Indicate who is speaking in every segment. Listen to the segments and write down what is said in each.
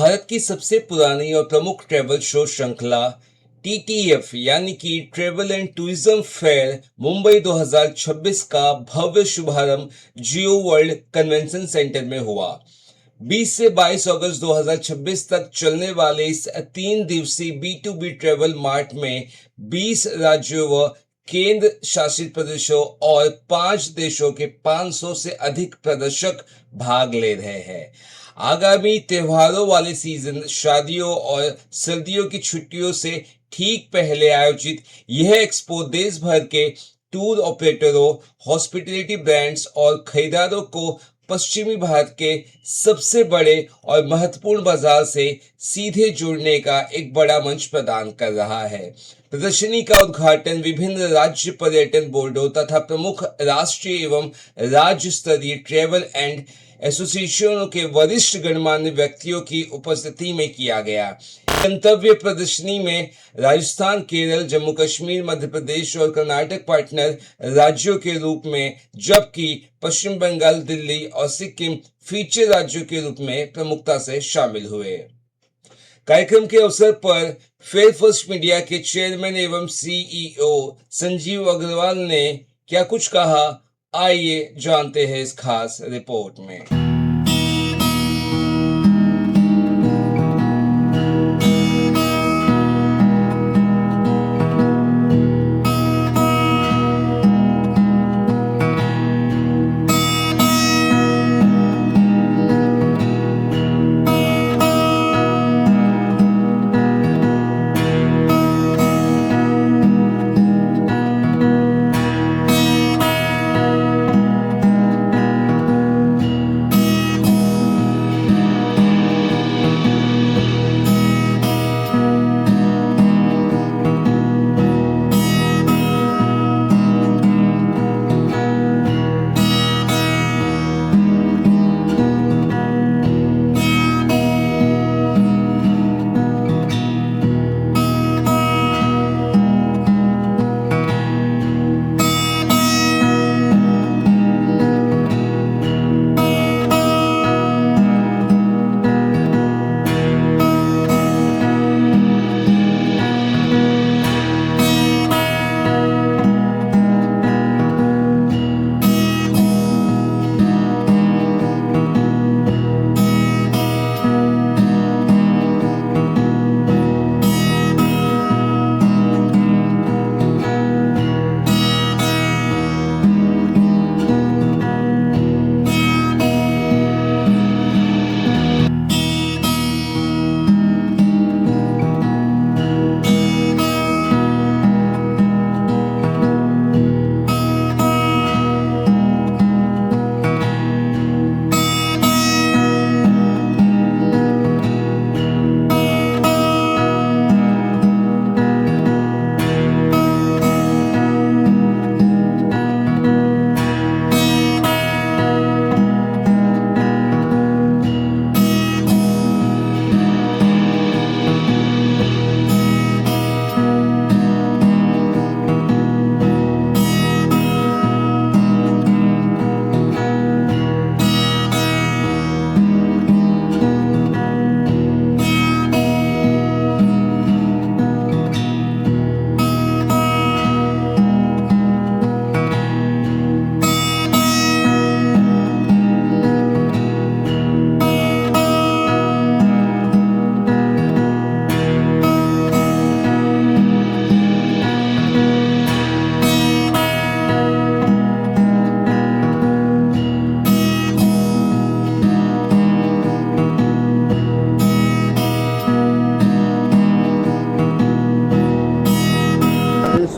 Speaker 1: भारत की सबसे पुरानी और प्रमुख ट्रैवल शो श्रृंखला टीटीएफ यानी कि travel and tourism fair Mumbai 2026 का भव्य शुभारंभ जियो वर्ल्ड कन्वेंशन सेंटर में हुआ। 20 से 22 अगस्त 2026 तक चलने वाले इस 3 दिवसीय B2B ट्रैवल मार्ट में 20 राज्यों व केंद्र शासित प्रदेशों और 5 देशों के 500 से अधिक प्रदर्शक भाग ले रहे हैं। आगामी त्योहारों वाले सीजन, शादियों और सर्दियों की छुट्टियों से ठीक पहले आयोजित यह एक्सपो देश भर के टूर ऑपरेटरों, हॉस्पिटैलिटी ब्रांड्स और खरीदारों को पश्चिमी भारत के सबसे बड़े और महत्वपूर्ण बाजार से सीधे जुड़ने का एक बड़ा मंच प्रदान कर रहा है। प्रदर्शनी का उद्घाटन विभिन्न राज्य पर्यटन बोर्डों तथा प्रमुख राष्ट्रीय एवं राज्य स्तरीय ट्रैवल एंड एसोसिएशनों के वरिष्ठ गणमान्य व्यक्तियों की उपस्थिति में किया गया। गंतव्य प्रदर्शनी में राजस्थान, केरल, जम्मू कश्मीर, मध्य प्रदेश और कर्नाटक पार्टनर राज्यों के रूप में, जबकि पश्चिम बंगाल, दिल्ली और सिक्किम फीचर राज्यों के रूप में प्रमुखता से शामिल हुए। कार्यक्रम के अवसर पर फेयर फर्स्ट मीडिया के चेयरमैन एवं CEO संजीव अग्रवाल ने क्या कुछ कहा, आइए जानते हैं इस खास रिपोर्ट में।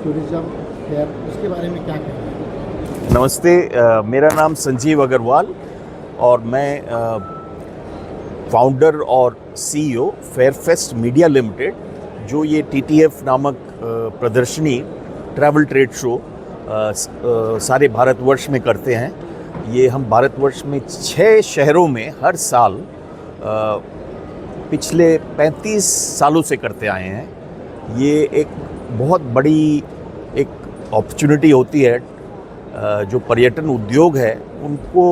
Speaker 2: टूरिज्म फेयर, उसके बारे में क्या कहेंगे?
Speaker 3: नमस्ते, मेरा नाम संजीव अग्रवाल और मैं फाउंडर और CEO फेयरफेस्ट मीडिया लिमिटेड, जो ये TTF नामक प्रदर्शनी ट्रैवल ट्रेड शो सारे भारतवर्ष में करते हैं। ये हम भारतवर्ष में 6 शहरों में हर साल पिछले 35 सालों से करते आए हैं। ये एक बहुत बड़ी एक अपॉर्चुनिटी होती है, जो पर्यटन उद्योग है उनको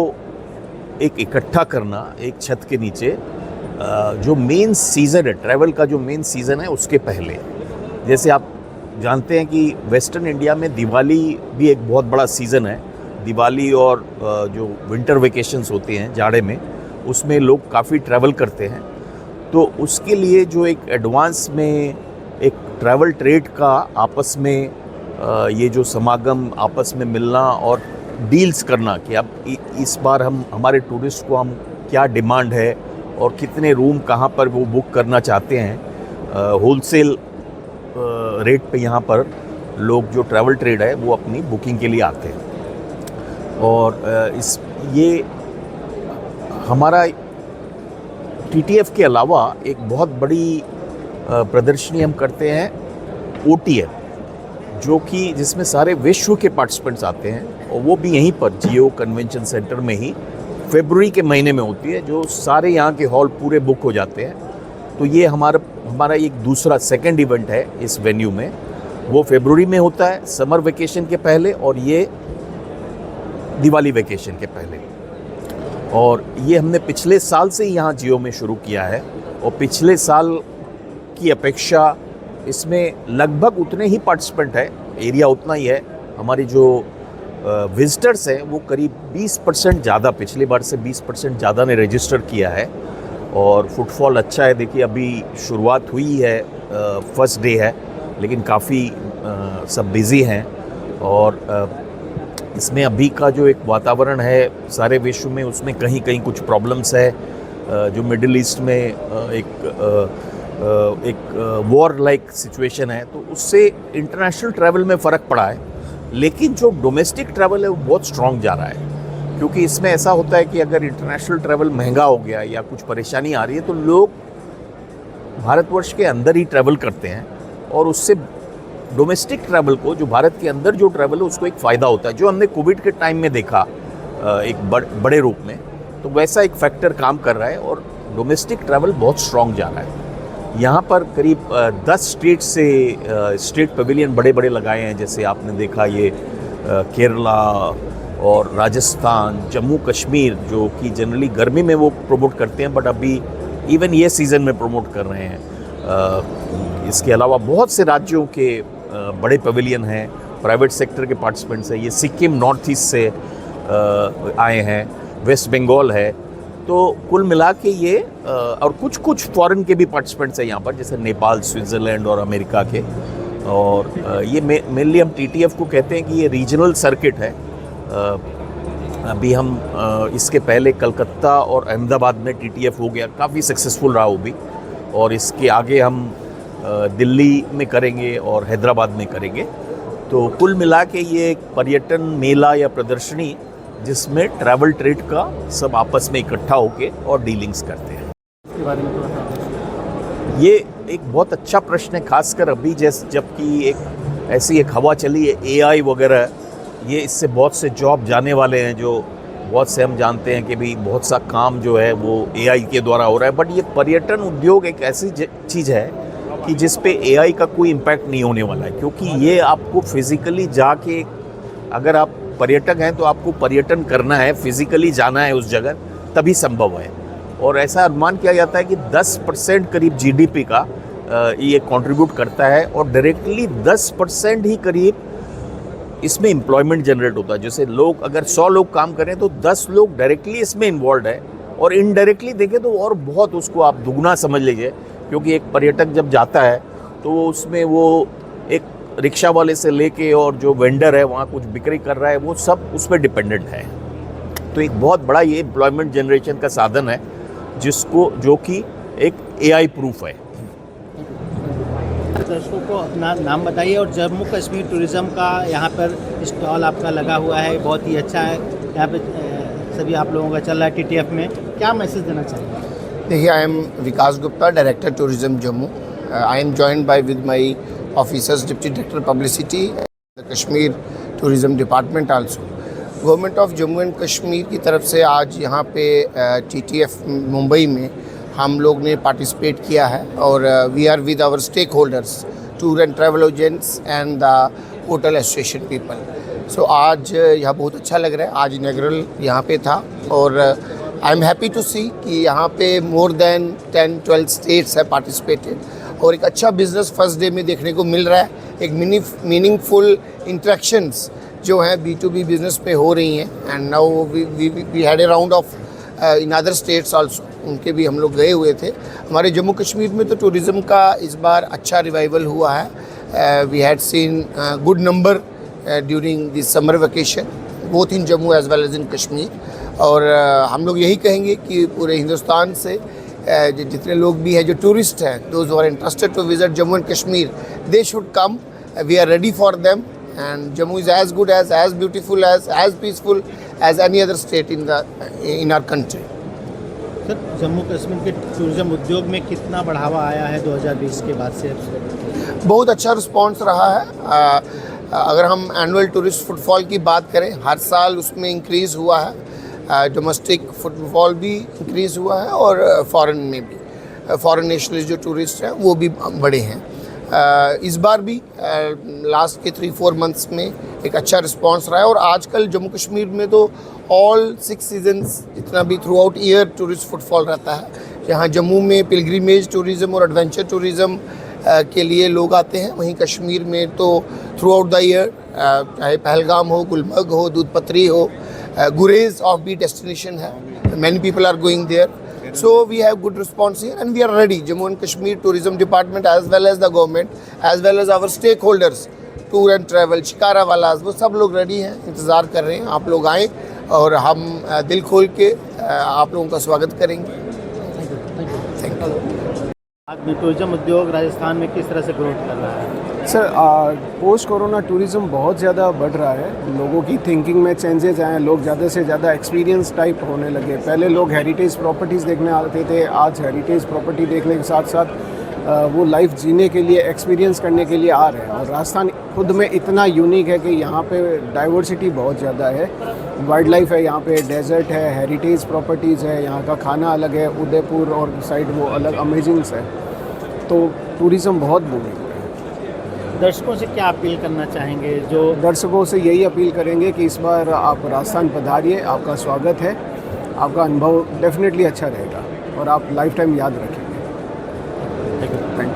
Speaker 3: एक इकट्ठा करना एक छत के नीचे जो मेन सीज़न है, ट्रैवल का जो मेन सीज़न है उसके पहले। जैसे आप जानते हैं कि वेस्टर्न इंडिया में दिवाली भी एक बहुत बड़ा सीज़न है। दिवाली और जो विंटर वेकेशंस होते हैं जाड़े में, उसमें लोग काफ़ी ट्रैवल करते हैं। तो उसके लिए जो एक एडवांस में एक ट्रैवल ट्रेड का आपस में ये जो समागम, आपस में मिलना और डील्स करना कि अब इस बार हमारे टूरिस्ट को हम क्या डिमांड है और कितने रूम कहाँ पर वो बुक करना चाहते हैं, होलसेल रेट पे यहाँ पर लोग जो ट्रैवल ट्रेड है वो अपनी बुकिंग के लिए आते हैं। और ये हमारा TTF के अलावा एक बहुत बड़ी प्रदर्शनी हम करते हैं OTF, जो कि जिसमें सारे विश्व के पार्टिसिपेंट्स आते हैं, और वो भी यहीं पर जियो कन्वेंशन सेंटर में ही फरवरी के महीने में होती है, जो सारे यहाँ के हॉल पूरे बुक हो जाते हैं। तो ये हमारा एक दूसरा सेकंड इवेंट है इस वेन्यू में, वो फरवरी में होता है समर वेकेशन के पहले, और ये दिवाली वेकेशन के पहले। और ये हमने पिछले साल से ही यहाँ जियो में शुरू किया है, और पिछले साल की अपेक्षा इसमें लगभग उतने ही पार्टिसिपेंट है, एरिया उतना ही है। हमारी जो विजिटर्स हैं वो करीब 20% ज़्यादा, पिछले बार से 20% ज़्यादा ने रजिस्टर किया है, और फुटफॉल अच्छा है। देखिए अभी शुरुआत हुई है, फर्स्ट डे है, लेकिन काफ़ी सब बिज़ी हैं। और इसमें अभी का जो एक वातावरण है सारे विश्व में, उसमें कहीं कहीं कुछ प्रॉब्लम्स है। जो मिडिल ईस्ट में एक वॉर लाइक सिचुएशन है, तो उससे इंटरनेशनल ट्रैवल में फ़र्क पड़ा है। लेकिन जो डोमेस्टिक ट्रैवल है वो बहुत स्ट्रॉन्ग जा रहा है, क्योंकि इसमें ऐसा होता है कि अगर इंटरनेशनल ट्रैवल महंगा हो गया या कुछ परेशानी आ रही है, तो लोग भारतवर्ष के अंदर ही ट्रैवल करते हैं, और उससे डोमेस्टिक ट्रैवल को, जो भारत के अंदर जो ट्रैवल है, उसको एक फ़ायदा होता है, जो हमने कोविड के टाइम में देखा एक बड़े रूप में। तो वैसा एक फैक्टर काम कर रहा है, और डोमेस्टिक ट्रैवल बहुत स्ट्रॉन्ग जा रहा है। यहाँ पर करीब 10 स्टेट से स्टेट पवेलियन बड़े बड़े लगाए हैं। जैसे आपने देखा ये केरला और राजस्थान, जम्मू कश्मीर, जो कि जनरली गर्मी में वो प्रमोट करते हैं, बट अभी इवन ये सीज़न में प्रमोट कर रहे हैं। इसके अलावा बहुत से राज्यों के बड़े पवेलियन हैं, प्राइवेट सेक्टर के पार्टिसिपेंट्स हैं। ये सिक्किम नॉर्थ ईस्ट से आए हैं, वेस्ट बंगाल है। तो कुल मिला के ये और कुछ फॉरेन के भी पार्टिसिपेंट्स हैं यहाँ पर, जैसे नेपाल, स्विट्ज़रलैंड और अमेरिका के। और ये मेनली हम TTF को कहते हैं कि ये रीजनल सर्किट है। अभी हम इसके पहले कलकत्ता और अहमदाबाद में TTF हो गया, काफ़ी सक्सेसफुल रहा वो भी। और इसके आगे हम दिल्ली में करेंगे और हैदराबाद में करेंगे। तो कुल मिला के ये एक पर्यटन मेला या प्रदर्शनी, जिसमें ट्रैवल ट्रेड का सब आपस में इकट्ठा होके और डीलिंग्स करते हैं।
Speaker 2: इसके बारे में थोड़ा सा
Speaker 3: ये एक बहुत अच्छा प्रश्न है, खासकर अभी जबकि एक ऐसी एक हवा चली है AI वगैरह, ये इससे बहुत से जॉब जाने वाले हैं। जो बहुत से हम जानते हैं कि भाई बहुत सा काम जो है वो AI के द्वारा हो रहा है, बट ये पर्यटन उद्योग एक ऐसी चीज़ है कि जिस पे AI का कोई इम्पैक्ट नहीं होने वाला है, क्योंकि ये आपको फिज़िकली जाके, अगर आप पर्यटक हैं तो आपको पर्यटन करना है, फिज़िकली जाना है उस जगह, तभी संभव है। और ऐसा अनुमान किया जाता है कि 10% करीब GDP का ये कंट्रीब्यूट करता है, और डायरेक्टली 10% ही करीब इसमें एम्प्लॉयमेंट जनरेट होता है। जैसे लोग अगर 100 लोग काम करें तो 10 लोग डायरेक्टली इसमें इन्वॉल्व है, और इनडायरेक्टली देखें तो और बहुत, उसको आप दुगना समझ लीजिए। क्योंकि एक पर्यटक जब जाता है तो उसमें वो एक रिक्शा वाले से लेके और जो वेंडर है वहाँ कुछ बिक्री कर रहा है, वो सब उस पर डिपेंडेंट है। तो एक बहुत बड़ा ये एम्प्लॉयमेंट जनरेशन का साधन है, जो कि एक AI प्रूफ है।
Speaker 2: दर्शकों को अपना नाम बताइए, और जम्मू कश्मीर टूरिज़्म का यहाँ पर स्टॉल आपका लगा हुआ है, बहुत ही अच्छा है। यहाँ पे सभी आप लोगों का चल रहा है TTF में, क्या मैसेज देना चाहिए?
Speaker 4: देखिए, I am Vikas Gupta, director tourism Jammu. I am joined by with my officers, deputy director publicity, the Kashmir tourism department also. Government of Jammu and Kashmir की तरफ से आज यहाँ पे TTF मुंबई में हम लोग ने पार्टिसिपेट किया है, और we are with our stakeholders, tour and travel agents and the hotel association people. So आज यहाँ बहुत अच्छा लग रहा है। आज इनॉग्रल यहाँ पे था, और आई एम हैप्पी टू सी कि यहाँ पे मोर देन 10-12 स्टेट्स है पार्टिसिपेटेड और एक अच्छा बिजनेस फर्स्ट डे में देखने को मिल रहा है। एक मीनिंगफुल इंटरेक्शंस जो हैं B2B बिजनेस पे हो रही हैं and now we had a round of in other states also, उनके भी हम लोग गए हुए थे। हमारे जम्मू कश्मीर में तो टूरिज़्म का इस बार अच्छा रिवाइवल हुआ है। We had seen good number during this summer vacation both in Jammu as well as in Kashmir. और हम लोग यही कहेंगे कि पूरे हिंदुस्तान से जितने लोग भी हैं जो टूरिस्ट हैं, those who are interested to visit Jammu and Kashmir, they should come, we are ready for them and Jammu is as good as beautiful as peaceful as any other state in our country.
Speaker 2: Sir, Jammu Kashmir के tourism उद्योग में कितना बढ़ावा आया है 2020 के बाद से?
Speaker 4: बहुत अच्छा रिस्पांस रहा है। अगर हम एनुअल टूरिस्ट फुटफॉल की बात करें, हर साल उसमें इंक्रीज़ हुआ है। डोमेस्टिक फुटफॉल भी इंक्रीज़ हुआ है और फॉरेन में भी, फॉरेन नेशनल्स जो टूरिस्ट हैं वो भी बढ़े हैं। इस बार भी लास्ट के 3-4 मंथ्स में एक अच्छा रिस्पांस रहा है और आजकल जम्मू कश्मीर में तो ऑल 6 सीजन्स जितना भी through out year tourist footfall रहता है। यहाँ जम्मू में पिलग्रिमेज टूरिज़म और एडवेंचर टूरिज़म के लिए लोग आते हैं, वहीं कश्मीर में तो थ्रू आउट द ईयर, चाहे पहलगाम हो, गुलमर्ग हो, दूध पत्री हो, गुरेज ऑफ बी डेस्टिनेशन है, many people are going there. So we have good response here and we are ready. Jammu and Kashmir Tourism Department as well as the government as well as our stakeholders, tour and travel, shikara वालास, वो सब लोग ready हैं, इंतज़ार कर रहे हैं आप लोग आएँ और हम दिल खोल के आप लोगों का स्वागत करेंगे। Thank you.
Speaker 2: आज में टूरिज्म उद्योग राजस्थान में किस तरह से ग्रोथ कर रहा है?
Speaker 5: सर, पोस्ट कोरोना टूरिज़्म बहुत ज़्यादा बढ़ रहा है। लोगों की थिंकिंग में चेंजेस आए हैं, लोग ज़्यादा से ज़्यादा एक्सपीरियंस टाइप होने लगे। पहले लोग हेरिटेज प्रॉपर्टीज़ देखने आते थे, आज हेरिटेज प्रॉपर्टी देखने के साथ साथ वो लाइफ जीने के लिए, एक्सपीरियंस करने के लिए आ रहे हैं। और राजस्थान खुद में इतना यूनिक है कि यहाँ पे डाइवर्सिटी बहुत ज़्यादा है। वाइल्ड लाइफ है यहाँ पे, डेजर्ट है, हेरिटेज प्रॉपर्टीज़ है, यहाँ का खाना अलग है, उदयपुर और साइड वो अलग अमेजिंग्स है। तो टूरिज़्म बहुत बूमिंग है।
Speaker 2: दर्शकों से क्या अपील करना चाहेंगे? जो
Speaker 5: दर्शकों से यही अपील करेंगे कि इस बार आप राजस्थान पधारिए, आपका स्वागत है, आपका अनुभव डेफिनेटली अच्छा रहेगा और आप लाइफ टाइम याद रखेंगे।
Speaker 2: Thank you.